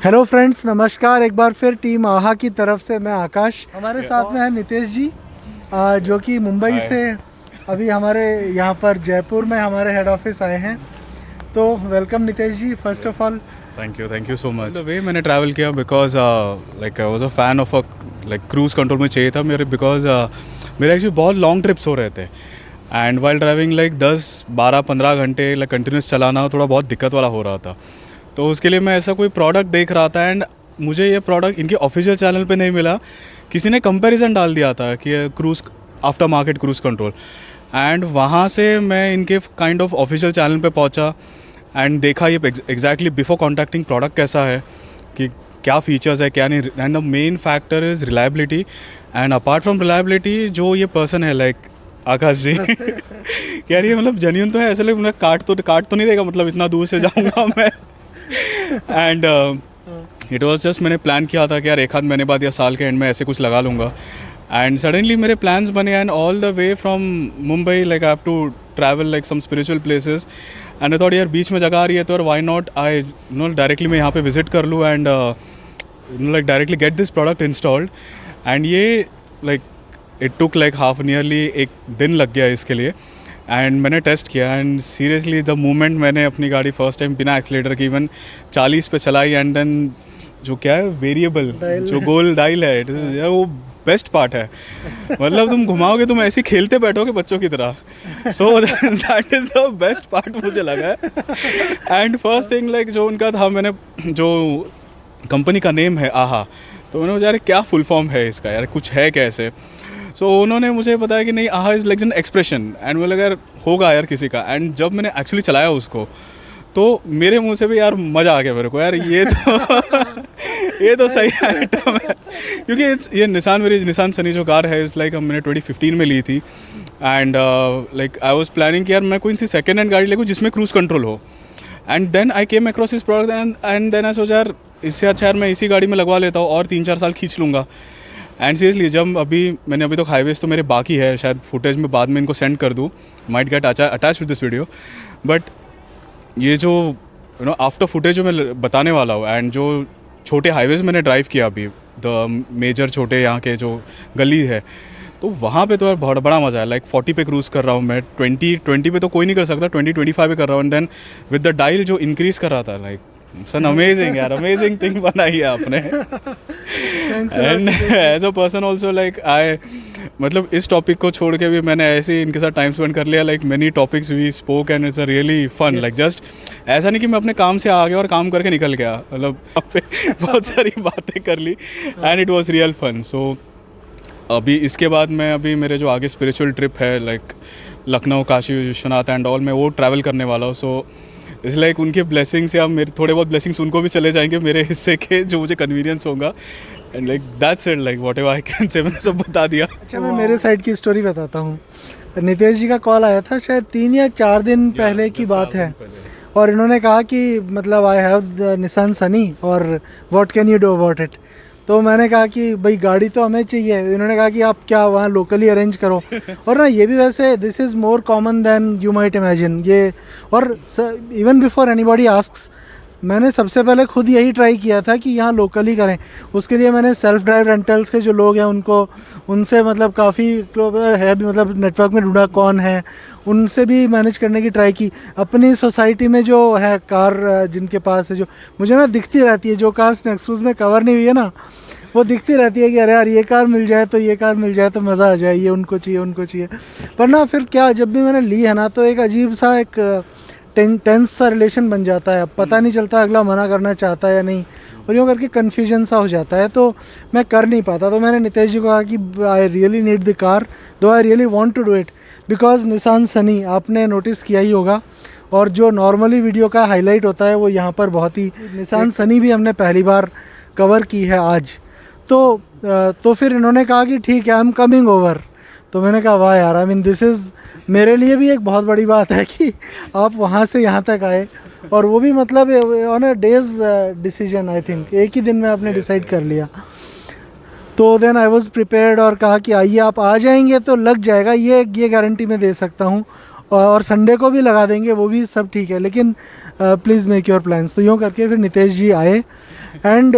Hello friends, नमस्कार। एक बार फिर टीम आहा की तरफ से मैं आकाश, हमारे साथ में है नितेश जी, जो कि मुंबई से अभी हमारे यहाँ पर जयपुर में हमारे हेड ऑफिस आए हैं। तो welcome Nitesh ji, first of all. Thank you so much. The way मैंने ट्रैवल किया because like I was a fan of like cruise control में चाहिए था मेरे, बिकॉज मेरे एक्चुअली बहुत लॉन्ग ट्रिप्स हो रहे थे एंड वाइल ड्राइविंग लाइक 10-12-15 घंटे लाइक कंटिन्यूस चलाना थोड़ा बहुत दिक्कत वाला हो रहा था। तो उसके लिए मैं ऐसा कोई प्रोडक्ट देख रहा था एंड मुझे ये प्रोडक्ट इनके ऑफिशियल चैनल पे नहीं मिला, किसी ने कंपैरिजन डाल दिया था कि cruise after market cruise control, and वहाँ से मैं इनके काइंड ऑफ ऑफिशियल चैनल पे पहुँचा एंड देखा ये एग्जैक्टली बिफोर कॉन्टैक्टिंग प्रोडक्ट कैसा है, कि क्या फीचर्स है क्या नहीं। And the main factor is reliability, and apart from reliability जो ये पर्सन है लाइक आकाश जी कह रही है मतलब जेन्युइन तो है, ऐसे लाइक काट तो नहीं देगा, मतलब इतना दूर से जाऊँगा मैं। एंड इट वॉज जस्ट मैंने प्लान किया था कि यार एक आध महीने बाद या साल के एंड में ऐसे कुछ लगा लूँगा, एंड सडनली मेरे प्लान्स बने and all the way from Mumbai like I have to travel like some spiritual places, and I thought यार बीच में जगह आ रही है तो और वाई नॉट आई डायरेक्टली मैं यहाँ पे विजिट कर लूँ and like directly get this product installed. And ये like it took like half nearly एक दिन लग गया इसके लिए, एंड मैंने टेस्ट किया एंड सीरियसली द मोमेंट मैंने अपनी गाड़ी फर्स्ट टाइम बिना एक्सीलेटर के इवन 40 पे चलाई एंड देन जो क्या है वेरिएबल जो गोल डायल है यार वो बेस्ट पार्ट है। मतलब तुम घुमाओगे तुम ऐसे खेलते बैठोगे बच्चों की तरह, so that is the best part मुझे लगा है। एंड फर्स्ट थिंग लाइक जो उनका था, मैंने जो कंपनी का नेम है आहा, तो मैंने मुझे यार क्या फुल फॉर्म है इसका, यार कुछ है कैसे। सो उन्होंने मुझे बताया कि नहीं आहा is like an expression, and मुझे लगा यार होगा यार किसी का। एंड जब मैंने एक्चुअली चलाया उसको तो मेरे मुंह से भी यार मज़ा आ गया मेरे को, यार ये तो ये तो सही आइटम है, क्योंकि ये निसान सनी जो कार है इज़ लाइक मैंने 2015 में ली थी, and like I was planning कि यार मैं कोई सी सेकेंड हैंड गाड़ी लेूँ जिसमें क्रूज़ कंट्रोल हो, and then I came across this product and then I सोचा यार इससे अच्छा यार मैं इसी गाड़ी में लगवा लेता हूँ और 3-4 साल खींच लूँगा। एंड सीरियसली जब मैंने अभी तक हाईवेज़ तो मेरे बाकी है, शायद फुटेज में बाद में इनको सेंड कर दूँ, might get attach with this video, but ये जो आफ्टर फुटेज जो मैं बताने वाला हूँ एंड जो छोटे हाईवेज़ मैंने ड्राइव किया अभी, द मेजर छोटे यहाँ के जो गली है, तो वहाँ पे तो यार बहुत बड़ा मज़ा है। लाइक 40 पे क्रूज़ कर रहा हूँ मैं, 20 पे तो कोई नहीं कर सकता, 20-25 पे कर रहा हूँ, and then with the dial जो इंक्रीज़ कर रहा था, लाइक इट्स एन अमेजिंग यार, अमेजिंग थिंग बनाई है आपने। And as a person also like I मतलब इस टॉपिक को छोड़ के भी मैंने ऐसे ही इनके साथ टाइम स्पेंड कर लिया, like many topics we spoke and it's a really fun, like just ऐसा नहीं कि मैं अपने काम से आ गया और काम करके निकल गया, मतलब बहुत सारी बातें कर ली and it was real fun. So अभी इसके बाद मैं अभी मेरे जो आगे स्पिरिचुअल ट्रिप है like Lucknow, Kashi Vishwanath and all, मैं वो ट्रैवल करने वाला हूँ। सो इस लाइक उनके ब्लेसिंग्स या मेरे थोड़े बहुत ब्लेसिंग्स उनको भी चले जाएंगे मेरे हिस्से के, जो मुझे कन्वीनियंस होगा, and like that's it, like whatever I can say मैंने सब बता दिया। अच्छा, मैं मेरे साइड की स्टोरी बताता हूँ। नितेश जी का कॉल आया था शायद 3 या 4 दिन पहले की बात है, और इन्होंने कहा कि मतलब I have the Nissan Sunny और what can you do about it. तो मैंने कहा कि भाई गाड़ी तो हमें चाहिए। इन्होंने कहा कि आप क्या वहाँ लोकली अरेंज करो, और ना ये भी वैसे this is more common than you might imagine ये। और इवन बिफोर एनीबॉडी आस्क्स, मैंने सबसे पहले खुद यही ट्राई किया था कि यहाँ लोकली करें। उसके लिए मैंने सेल्फ ड्राइव रेंटल्स के जो लोग हैं उनसे मतलब काफ़ी है भी, मतलब नेटवर्क में ढूंढा कौन है, उनसे भी मैनेज करने की ट्राई की। अपनी सोसाइटी में जो है कार जिनके पास है, जो मुझे ना दिखती रहती है, जो कार्स नेक्सस में कवर नहीं हुई है ना, वो दिखती रहती है कि अरे यार ये कार मिल जाए तो ये कार मिल जाए तो मज़ा आ जाए, ये उनको चाहिए। पर ना फिर क्या, जब भी मैंने ली है ना तो एक अजीब सा एक टेंस सा रिलेशन बन जाता है, पता नहीं चलता अगला मना करना चाहता है या नहीं, और यूँ करके कन्फ्यूजन सा हो जाता है, तो मैं कर नहीं पाता। तो मैंने नितेश जी को कहा कि I really need the car, though I really want to do it, because Nissan Sunny आपने नोटिस किया ही होगा, और जो नॉर्मली वीडियो का हाईलाइट होता है वो यहाँ पर बहुत ही, निसान सनी भी हमने पहली बार कवर की है आज। तो फिर इन्होंने कहा कि ठीक है, आई एम कमिंग ओवर। तो मैंने कहा वाह यार, आई मीन दिस इज़ मेरे लिए भी एक बहुत बड़ी बात है कि आप वहाँ से यहाँ तक आए, और वो भी मतलब on a days decision, I think एक ही दिन में आपने डिसाइड कर लिया। तो देन आई वाज प्रिपेयर्ड और कहा कि आइए आप आ जाएंगे तो लग जाएगा, ये गारंटी मैं दे सकता हूँ। और संडे को भी लगा देंगे, वो भी सब ठीक है, लेकिन प्लीज़ मेक योर प्लान्स। तो यूँ करके फिर नितेश जी आए एंड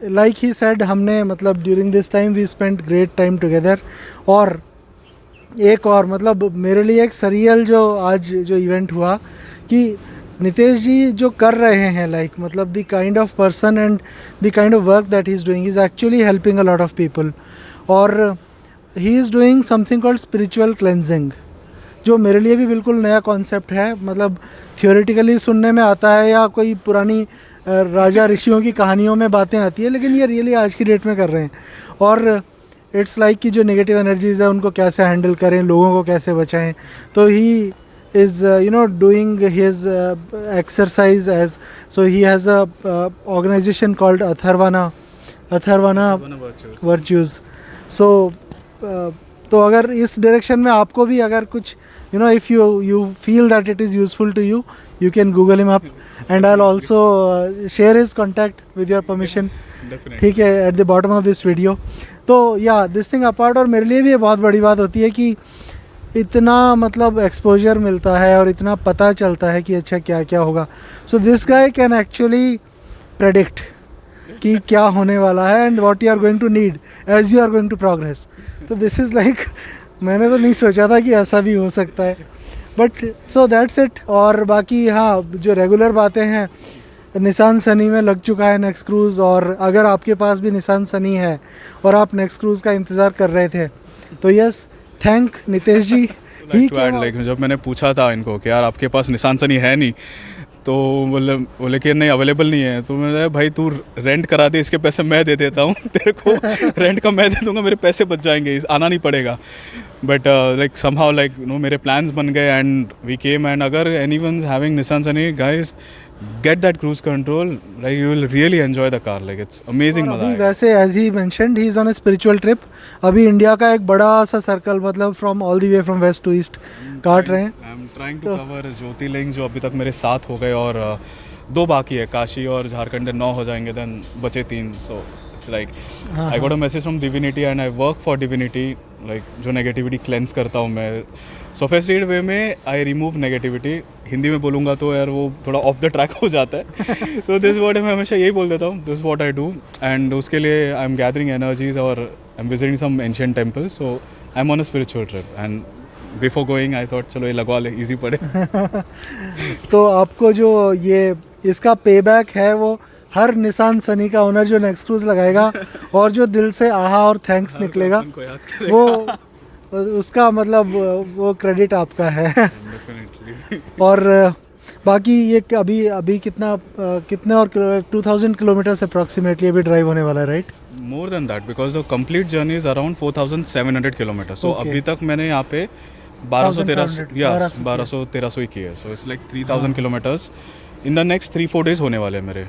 लाइक ही सेड, हमने मतलब during this time we spent great time together. और एक और मतलब मेरे लिए एक सरियल जो आज जो इवेंट हुआ कि नितेश जी जो कर रहे हैं, लाइक मतलब the kind of person and the kind of work that he is doing is actually helping a lot of people. और he is doing something called spiritual cleansing, जो मेरे लिए भी बिल्कुल नया कॉन्सेप्ट है। मतलब थियोरेटिकली सुनने में आता है या कोई पुरानी राजा ऋषियों की कहानियों में बातें आती है, लेकिन ये रियली आज की डेट में कर रहे हैं। और इट्स लाइक कि जो नेगेटिव एनर्जीज़ है उनको कैसे हैंडल करें, लोगों को कैसे बचाएं। तो ही is doing his exercise as, so he has a organization called Atharvana Virtues. So तो अगर इस डायरेक्शन में आपको भी अगर कुछ if you feel that it is useful to you, you can Google him up and I'll also share his contact with your permission. ठीक है, at the bottom of this video. तो या दिस थिंग अपार्ट, और मेरे लिए भी ये बहुत बड़ी बात होती है कि इतना मतलब एक्सपोजर मिलता है और इतना पता चलता है कि अच्छा क्या क्या होगा। So this guy can actually predict कि क्या होने वाला है and what you are going to need as you are going to progress. तो दिस इज़ लाइक, मैंने तो नहीं सोचा था कि ऐसा भी हो सकता है, बट सो दैट्स इट। और बाकी हाँ, जो रेगुलर बातें हैं, निसान सनी में लग चुका है नेक्स्ट क्रूज़, और अगर आपके पास भी निसान सनी है और आप नेक्स्ट क्रूज़ का इंतज़ार कर रहे थे तो यस, थैंक नितेश जी। लाइक जब मैंने पूछा था इनको कि यार आपके पास निसान सनी है नहीं, तो बोले कि नहीं अवेलेबल नहीं है। तो मैंने भाई तू रेंट करा दे, इसके पैसे मैं दे देता हूँ तेरे को, रेंट का मैं दे दूँगा, मेरे पैसे बच जाएंगे, आना नहीं पड़ेगा। बट लाइक समहाउ लाइक मेरे प्लान्स बन गए एंड वी केम। एंड अगर anyone having Nissan Sunny, guys get that cruise control, like you will really enjoy the car, like it's amazing। अभी वैसे as he mentioned he is on a spiritual trip, अभी India का एक बड़ा सा circle मतलब from all the way from west to east काट रहे हैं। I'm trying to cover ज्योतिर्लिंग जो अभी तक मेरे 7 हो गए और 2 बाकी है, काशी और झारखंड 9 हो जाएंगे, देन बचे 3। सो it's like I got a message from divinity and I work for divinity, like जो नेगेटिविटी क्लेंस करता हूँ मैं सोफिस्टिकेटेड वे में, आई रिमूव नेगेटिविटी। हिंदी में बोलूँगा तो यार वो थोड़ा ऑफ द ट्रैक हो जाता है। सो दिस वर्ड मैं हमेशा यही बोल देता हूँ, this what I do. And उसके लिए आई एम गैदरिंग एनर्जीज और I am visiting some ancient temples. So I am on a spiritual trip and before going I thought चलो ये लगवा ले, ईजी पड़े। तो आपको जो ये इसका पे बैक है वो हर निसान सनी का ओनर जो नेक्स्ट क्रूज लगाएगा और जो दिल से आहा और थैंक्स निकलेगा, वो उसका मतलब वो क्रेडिट आपका है। और बाकी ये अभी कितने और 2000 किलोमीटर अप्रॉक्सीमेटली अभी ड्राइव होने वाला है, right? More than that, because the complete journey is around 4700 kilometre. So अभी तक मैंने यहाँ पे 1200-1300 ही की है। So it's like 3000 kilometres in the next 3-4 days होने वाले हैं मेरे।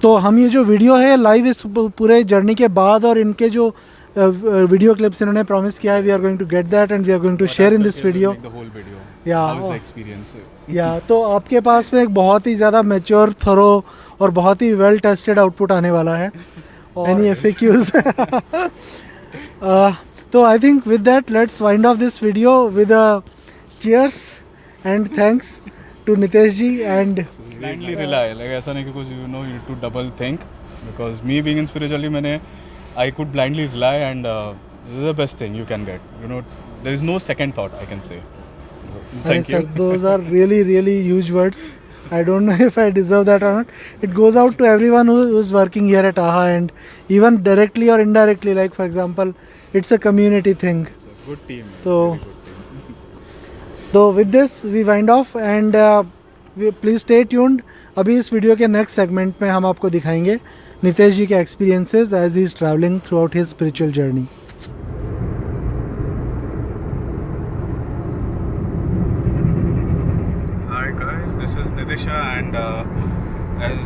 तो हम ये जो वीडियो है लाइव इस पूरे जर्नी के बाद, और इनके जो वीडियो क्लिप्स इन्होंने प्रॉमिस किया है, we are going to get that and we are going to share in this video. या तो आपके पास में एक बहुत ही ज़्यादा मैच्योर, थरो और बहुत ही वेल टेस्टेड आउटपुट आने वाला है। Any FAQs? तो I think with that let's wind off this video with a cheers and thanks to Nitesh ji. And blindly rely, like ऐसा नहीं कि कुछ you need to double think, because me being in spirituality I could blindly rely and this is the best thing you can get, there is no second thought, I can say. Thank you. Those are really huge words. I don't know if I deserve that or not. It goes out to everyone who is working here at AHA, and even directly or indirectly, like for example it's a community thing. It's a good team. So with this we wind off and please stay tuned. अभी इस video के next segment में हम आपको दिखाएंगे नितेश जी के experiences as he is travelling throughout his spiritual journey. Hi guys, this is Nitisha and as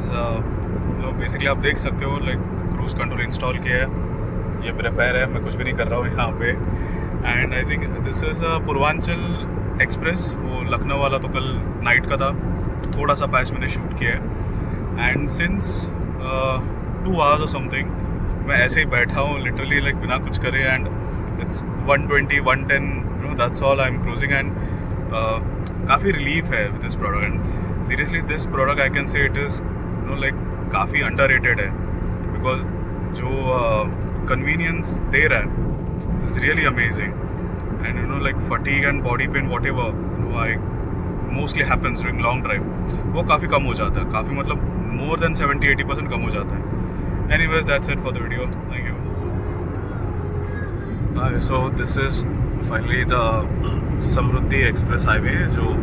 basically आप देख सकते हो, लाइक क्रूज कंट्रोल इंस्टॉल किया है, ये मेरा पैर है, मैं कुछ भी नहीं कर रहा हूँ यहाँ पे। And I think this is Purvanchal express, वो लखनऊ वाला तो कल नाइट का था, थोड़ा सा पैच मैंने शूट किया है। एंड सिंस 2 hours और समथिंग मैं ऐसे ही बैठा हूँ लिटरली, लाइक बिना कुछ करे, and it's 120-110, that's all I am cruising. And काफ़ी रिलीफ है with this product and seriously this product I can say it is like काफ़ी अंडररेटेड है बिकॉज जो कन्वीनियंस दे रहा है is really amazing and like fatigue and body pain what ever I mostly happens during long drive वो काफ़ी कम हो जाता है काफ़ी मतलब मोर देन 70-80% कम हो जाता है anyways that's it for the video thank you so this is finally the Samriddhi express highway जो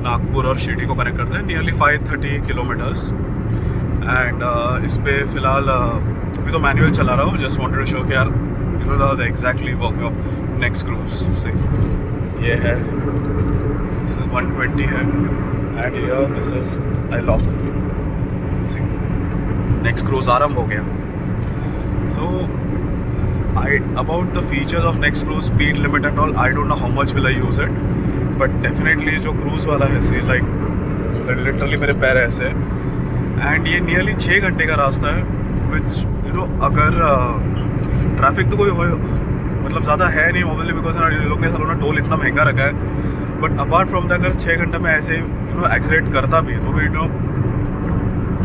नागपुर और शिरडी को कनेक्ट करता है नियरली 530 किलोमीटर्स एंड इस पे फिलहाल अभी तो मैनुअल चला रहा हूँ जस्ट वांटेड टू शो कि यार you know the exactly working of next cruise से ये है 120 है एंड ये this is I lock next cruise आरंभ हो गया सो about the features of next cruise speed limit and all I don't know how much will I use it but definitely जो cruise वाला है see like literally मेरे पैर ऐसे and ये nearly 6 घंटे का रास्ता है which you know अगर ट्रैफिक तो कोई मतलब ज़्यादा है नहीं obviously because लोग ने सालों टोल इतना महंगा रखा है but apart from that अगर 6 घंटे में ऐसे you know एक्सीलेट करता भी तो you know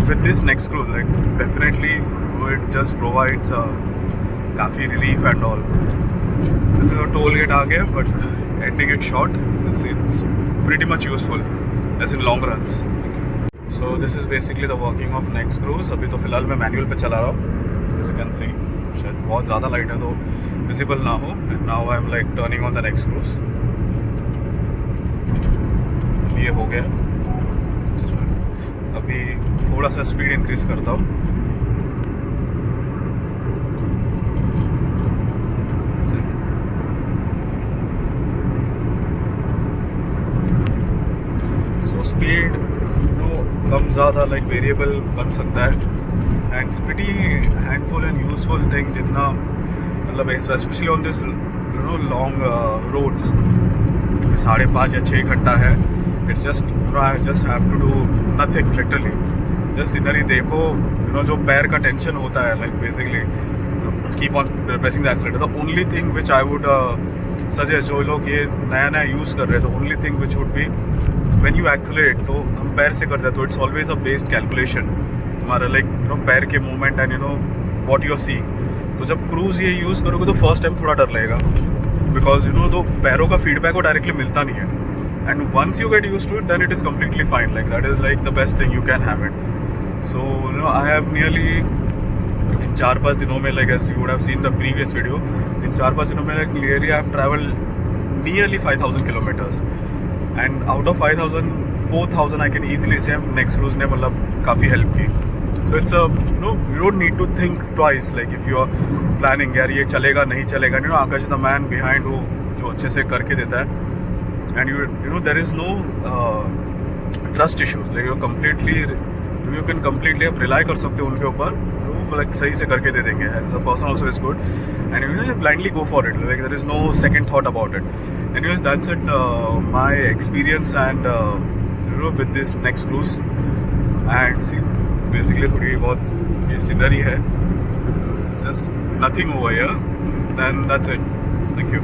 with this next cruise like definitely it just provides काफ़ी रिलीफ एंड ऑल तो टोल गेट आ गया but ending it short it's pretty much useful as in long runs so this is basically the working of next cruise अभी तो फिलहाल मैं manual पे चला रहा हूँ एज यू कैन सी शायद बहुत ज़्यादा लाइट है तो विजिबल ना हो and now I am like turning on the next cruise ये हो गया अभी थोड़ा सा स्पीड इंक्रीज करता हूँ स्पीड कम ज़्यादा लाइक वेरिएबल बन सकता है and speedy handful and useful thing जितना मतलब specially on this you know long roads 5.5 या 6 घंटा है it's just I just have to do nothing literally just scenery देखो यू नो जो पैर का टेंशन होता है like basically keep on pressing the accelerator the only thing which I would suggest जो लोग ये नया यूज़ कर रहे हैं तो only thing which would be when you accelerate तो हम पैर से करते हैं तो it's always a based calculation हमारा लाइक यू नो पैर के movement and you know what you are seeing तो जब क्रूज ये यूज़ करोगे तो फर्स्ट टाइम थोड़ा डर लगेगा बिकॉज यू नो तो पैरों का फीडबैक वो डायरेक्टली मिलता नहीं है and once you get used to it then it is completely fine like that is like the best thing you can have it so you know I have nearly इन 4-5 दिनों में like as you would have seen the previous video इन 4-5 दिनों में like clearly I have travelled nearly 5,000 kilometres and out of 5,000 4,000 I can easily say next cruise ने मतलब काफ़ी help की so it's no you don't need to think twice like if you are planning यार ये चलेगा नहीं चलेगा you know Akash the man behind वो जो अच्छे से करके देता है and you know there is no trust issues like you can completely आप रिलाई कर सकते हो उनके ऊपर वो लाइक सही से करके दे देंगे as a person also is good and you blindly go for it like there is no second thought about it anyways that's it my experience and you know with this next cruise and see basically थोड़ी बहुत ये scenery है just nothing over here then that's it thank you